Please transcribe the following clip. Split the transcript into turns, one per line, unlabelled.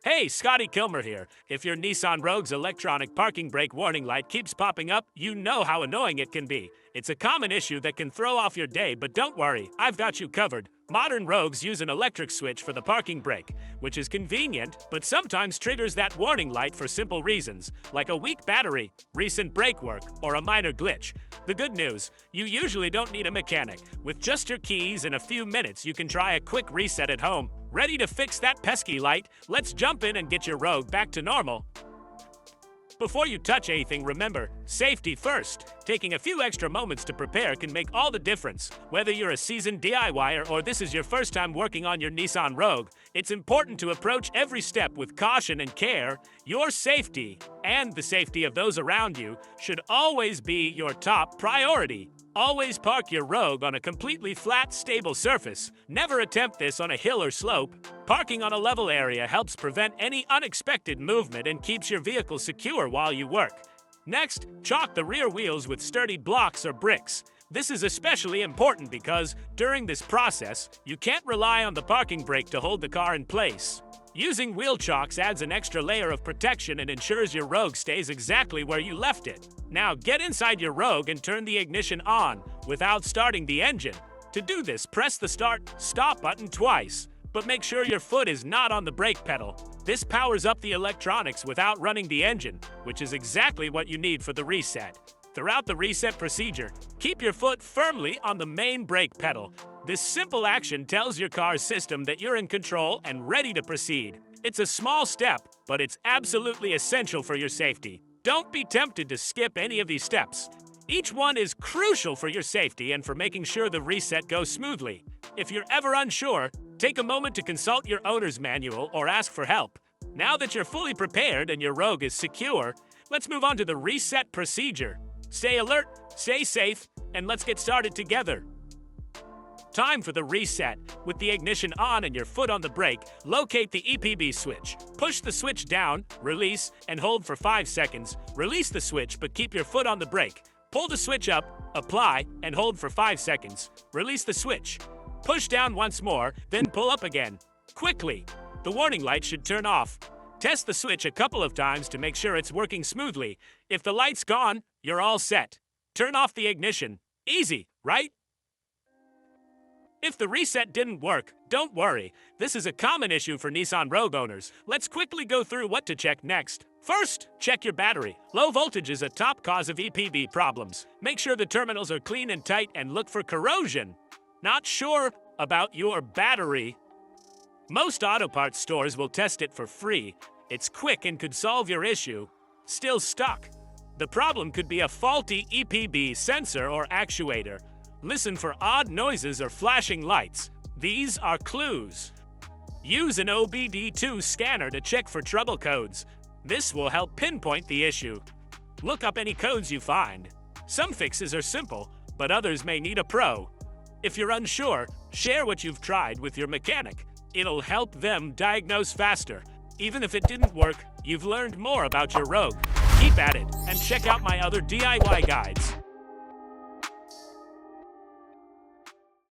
Hey, Scotty Kilmer here. If your Nissan Rogue's electronic parking brake warning light keeps popping up, you know how annoying it can be. It's a common issue that can throw off your day, but don't worry, I've got you covered. Modern Rogues use an electric switch for the parking brake, which is convenient, but sometimes triggers that warning light for simple reasons, like a weak battery, recent brake work, or a minor glitch. The good news, you usually don't need a mechanic. With just your keys and a few minutes, you can try a quick reset at home. Ready to fix that pesky light? Let's jump in and get your Rogue back to normal. Before you touch anything, remember, safety first. Taking a few extra moments to prepare can make all the difference. Whether you're a seasoned DIYer or this is your first time working on your Nissan Rogue, it's important to approach every step with caution and care. Your safety, and the safety of those around you, should always be your top priority. Always park your Rogue on a completely flat, stable surface. Never attempt this on a hill or slope. Parking on a level area helps prevent any unexpected movement and keeps your vehicle secure while you work. Next, chalk the rear wheels with sturdy blocks or bricks. This is especially important because, during this process, you can't rely on the parking brake to hold the car in place. Using wheel chocks adds an extra layer of protection and ensures your Rogue stays exactly where you left it. Now get inside your Rogue and turn the ignition on without starting the engine. To do this, press the start-stop button twice, but make sure your foot is not on the brake pedal. This powers up the electronics without running the engine, which is exactly what you need for the reset. Throughout the reset procedure, keep your foot firmly on the main brake pedal. This simple action tells your car's system that you're in control and ready to proceed. It's a small step, but it's absolutely essential for your safety. Don't be tempted to skip any of these steps. Each one is crucial for your safety and for making sure the reset goes smoothly. If you're ever unsure, take a moment to consult your owner's manual or ask for help. Now that you're fully prepared and your Rogue is secure, let's move on to the reset procedure. Stay alert, stay safe, and let's get started together. Time for the reset. With the ignition on and your foot on the brake, locate the EPB switch. Push the switch down, release, and hold for 5 seconds. Release the switch, but keep your foot on the brake. Pull the switch up, apply, and hold for 5 seconds. Release the switch. Push down once more, then pull up again. Quickly. The warning light should turn off. Test the switch a couple of times to make sure it's working smoothly. If the light's gone, you're all set. Turn off the ignition. Easy, right? If the reset didn't work, don't worry. This is a common issue for Nissan Rogue owners. Let's quickly go through what to check next. First, check your battery. Low voltage is a top cause of EPB problems. Make sure the terminals are clean and tight and look for corrosion. Not sure about your battery? Most auto parts stores will test it for free. It's quick and could solve your issue. Still stuck? The problem could be a faulty EPB sensor or actuator. Listen for odd noises or flashing lights. These are clues. Use an OBD2 scanner to check for trouble codes. This will help pinpoint the issue. Look up any codes you find. Some fixes are simple, but others may need a pro. If you're unsure, share what you've tried with your mechanic. It'll help them diagnose faster. Even if it didn't work, you've learned more about your Rogue. Keep at it and check out my other DIY guides.